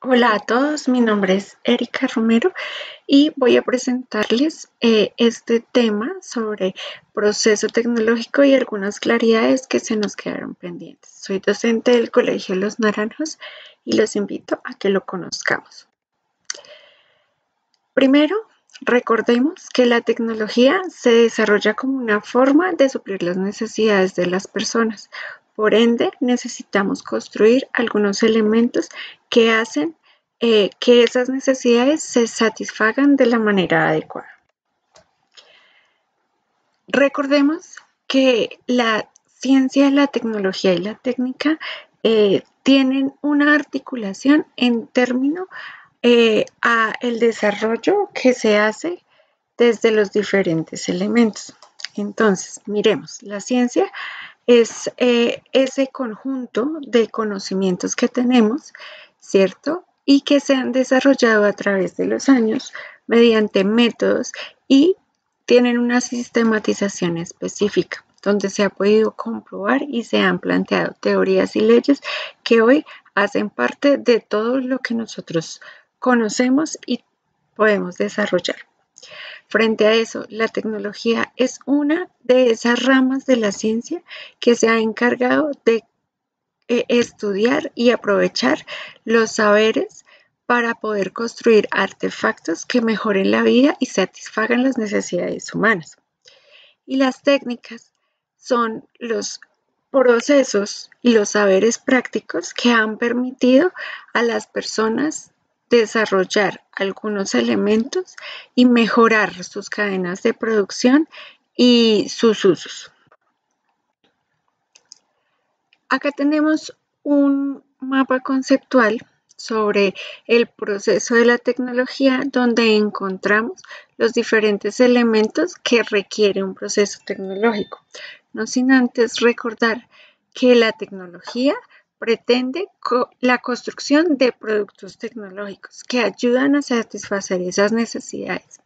Hola a todos, mi nombre es Erika Romero y voy a presentarles este tema sobre proceso tecnológico y algunas claridades que se nos quedaron pendientes. Soy docente del Colegio Los Naranjos y los invito a que lo conozcamos. Primero, recordemos que la tecnología se desarrolla como una forma de suplir las necesidades de las personas. Por ende, necesitamos construir algunos elementos que hacen que esas necesidades se satisfagan de la manera adecuada. Recordemos que la ciencia, la tecnología y la técnica tienen una articulación en términos a el desarrollo que se hace desde los diferentes elementos. Entonces, miremos, la ciencia es ese conjunto de conocimientos que tenemos, ¿cierto? Y que se han desarrollado a través de los años mediante métodos y tienen una sistematización específica, donde se ha podido comprobar y se han planteado teorías y leyes que hoy hacen parte de todo lo que nosotros conocemos y podemos desarrollar. Frente a eso, la tecnología es una de esas ramas de la ciencia que se ha encargado de estudiar y aprovechar los saberes para poder construir artefactos que mejoren la vida y satisfagan las necesidades humanas. Y las técnicas son los procesos y los saberes prácticos que han permitido a las personas desarrollar algunos elementos y mejorar sus cadenas de producción y sus usos. Acá tenemos un mapa conceptual sobre el proceso de la tecnología donde encontramos los diferentes elementos que requiere un proceso tecnológico. No sin antes recordar que la tecnología pretende la construcción de productos tecnológicos que ayudan a satisfacer esas necesidades.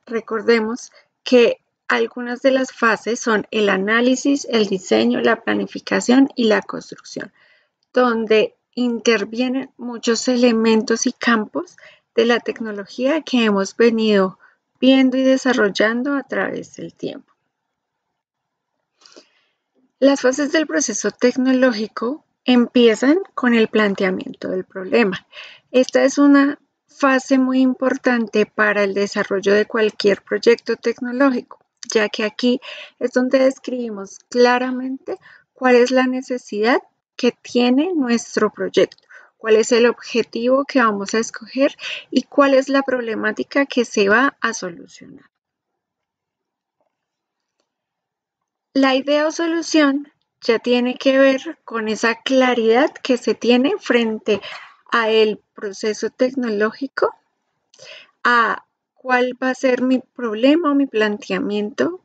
Recordemos que algunas de las fases son el análisis, el diseño, la planificación y la construcción, donde intervienen muchos elementos y campos de la tecnología que hemos venido viendo y desarrollando a través del tiempo. Las fases del proceso tecnológico empiezan con el planteamiento del problema. Esta es una fase muy importante para el desarrollo de cualquier proyecto tecnológico, ya que aquí es donde describimos claramente cuál es la necesidad que tiene nuestro proyecto, cuál es el objetivo que vamos a escoger y cuál es la problemática que se va a solucionar. La idea o solución ya tiene que ver con esa claridad que se tiene frente a el proceso tecnológico, a cuál va a ser mi problema o mi planteamiento,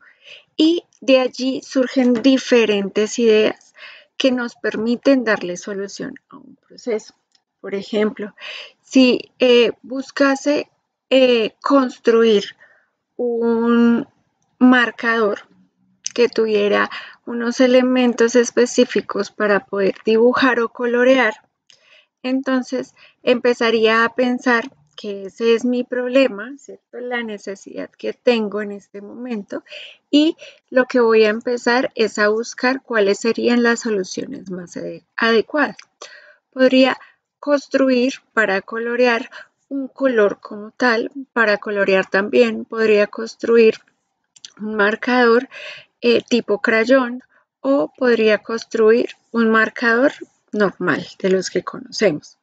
y de allí surgen diferentes ideas que nos permiten darle solución a un proceso. Por ejemplo, si buscase construir un marcador que tuviera unos elementos específicos para poder dibujar o colorear, entonces empezaría a pensar que ese es mi problema, ¿cierto? La necesidad que tengo en este momento, y lo que voy a empezar es a buscar cuáles serían las soluciones más adecuadas. Podría construir para colorear un color como tal, para colorear también podría construir un marcador tipo crayón, o podría construir un marcador normal de los que conocemos.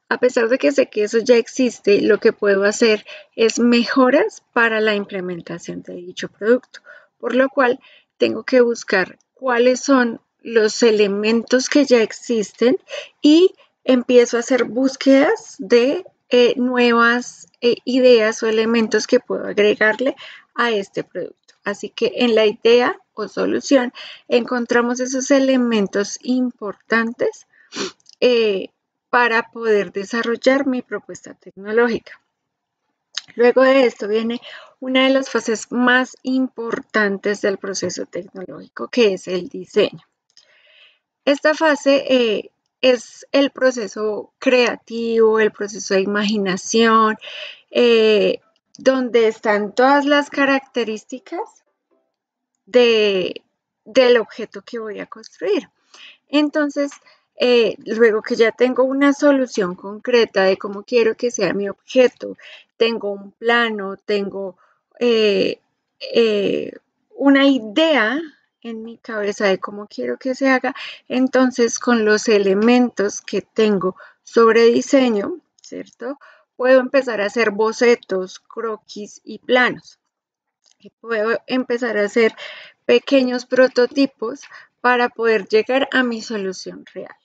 A pesar de que sé que eso ya existe, lo que puedo hacer es mejoras para la implementación de dicho producto, por lo cual tengo que buscar cuáles son los elementos que ya existen y empiezo a hacer búsquedas de nuevas ideas o elementos que puedo agregarle a este producto. Así que en la idea o solución encontramos esos elementos importantes para poder desarrollar mi propuesta tecnológica. Luego de esto viene una de las fases más importantes del proceso tecnológico, que es el diseño. Esta fase es el proceso creativo, el proceso de imaginación, donde están todas las características del objeto que voy a construir. Entonces, luego que ya tengo una solución concreta de cómo quiero que sea mi objeto, tengo un plano, tengo eh, una idea en mi cabeza de cómo quiero que se haga, entonces con los elementos que tengo sobre diseño, ¿cierto? Puedo empezar a hacer bocetos, croquis y planos. Y puedo empezar a hacer pequeños prototipos para poder llegar a mi solución real.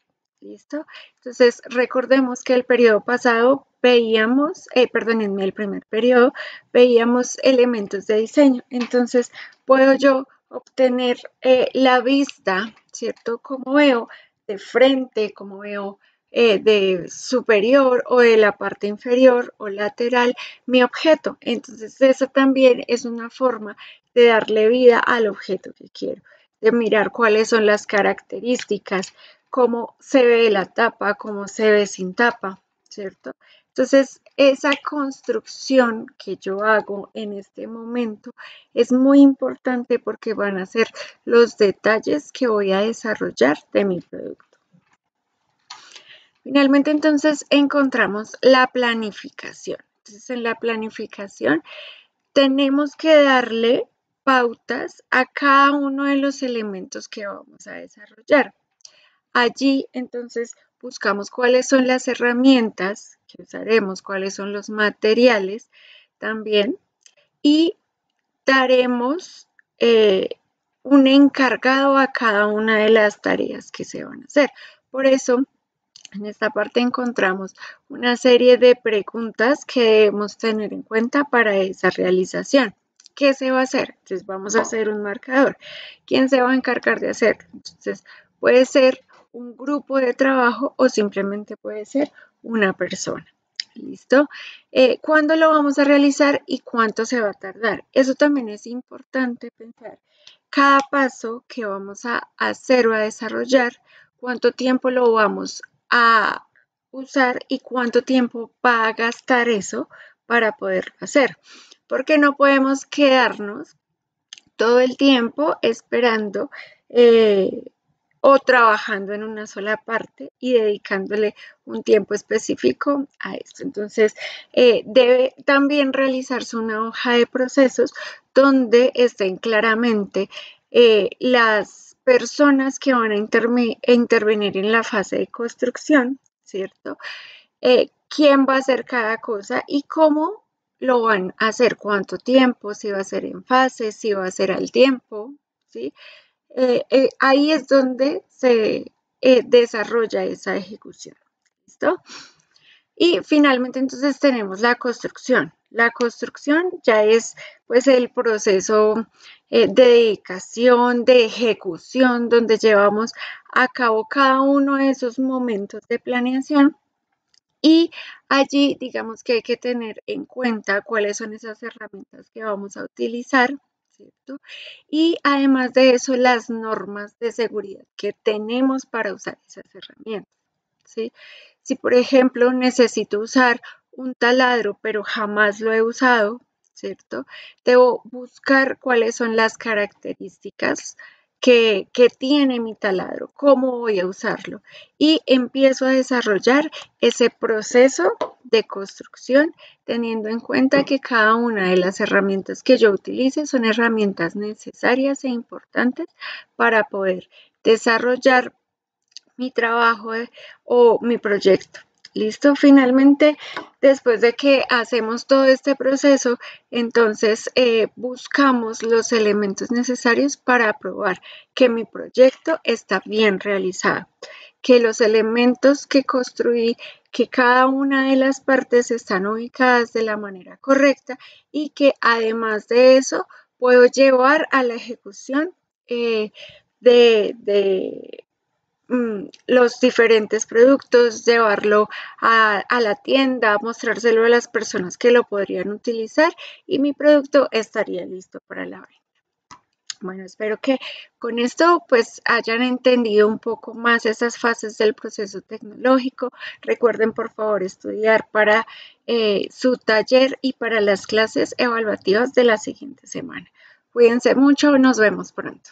¿Listo? Entonces, recordemos que el periodo pasado veíamos, perdónenme, el primer periodo, veíamos elementos de diseño. Entonces, puedo yo obtener la vista, ¿cierto? Como veo de frente, como veo de superior o de la parte inferior o lateral mi objeto. Entonces, eso también es una forma de darle vida al objeto que quiero, de mirar cuáles son las características, cómo se ve la tapa, cómo se ve sin tapa, ¿cierto? Entonces, esa construcción que yo hago en este momento es muy importante porque van a ser los detalles que voy a desarrollar de mi producto. Finalmente, entonces, encontramos la planificación. Entonces, en la planificación tenemos que darle pautas a cada uno de los elementos que vamos a desarrollar. Allí, entonces, buscamos cuáles son las herramientas que usaremos, cuáles son los materiales también, y daremos un encargado a cada una de las tareas que se van a hacer. Por eso, en esta parte encontramos una serie de preguntas que debemos tener en cuenta para esa realización. ¿Qué se va a hacer? Entonces vamos a hacer un marcador. ¿Quién se va a encargar de hacerlo? Entonces puede ser un grupo de trabajo o simplemente puede ser una persona. ¿Listo? ¿Cuándo lo vamos a realizar y cuánto se va a tardar? Eso también es importante pensar. Cada paso que vamos a hacer o a desarrollar, cuánto tiempo lo vamos a usar y cuánto tiempo va a gastar eso para poderlo hacer. Porque no podemos quedarnos todo el tiempo esperando o trabajando en una sola parte y dedicándole un tiempo específico a esto. Entonces, debe también realizarse una hoja de procesos donde estén claramente las personas que van a intervenir en la fase de construcción, ¿cierto? Quién va a hacer cada cosa y cómo lo van a hacer, cuánto tiempo, si va a ser en fases, si va a ser al tiempo, ¿sí? Ahí es donde se desarrolla esa ejecución, ¿listo? Y finalmente entonces tenemos la construcción. La construcción ya es pues el proceso de dedicación, de ejecución, donde llevamos a cabo cada uno de esos momentos de planeación. Y allí, digamos que hay que tener en cuenta cuáles son esas herramientas que vamos a utilizar, ¿cierto? Y además de eso, las normas de seguridad que tenemos para usar esas herramientas, ¿sí? Si, por ejemplo, necesito usar un taladro, pero jamás lo he usado, ¿cierto? Debo buscar cuáles son las características que tiene mi taladro, cómo voy a usarlo y empiezo a desarrollar ese proceso de construcción teniendo en cuenta que cada una de las herramientas que yo utilice son herramientas necesarias e importantes para poder desarrollar mi trabajo o mi proyecto. Listo, finalmente, después de que hacemos todo este proceso, entonces buscamos los elementos necesarios para probar que mi proyecto está bien realizado, que los elementos que construí, que cada una de las partes están ubicadas de la manera correcta y que además de eso puedo llevar a la ejecución de los diferentes productos, llevarlo a la tienda, mostrárselo a las personas que lo podrían utilizar y mi producto estaría listo para la venta. Bueno, espero que con esto pues hayan entendido un poco más esas fases del proceso tecnológico. Recuerden por favor estudiar para su taller y para las clases evaluativas de la siguiente semana. Cuídense mucho, nos vemos pronto.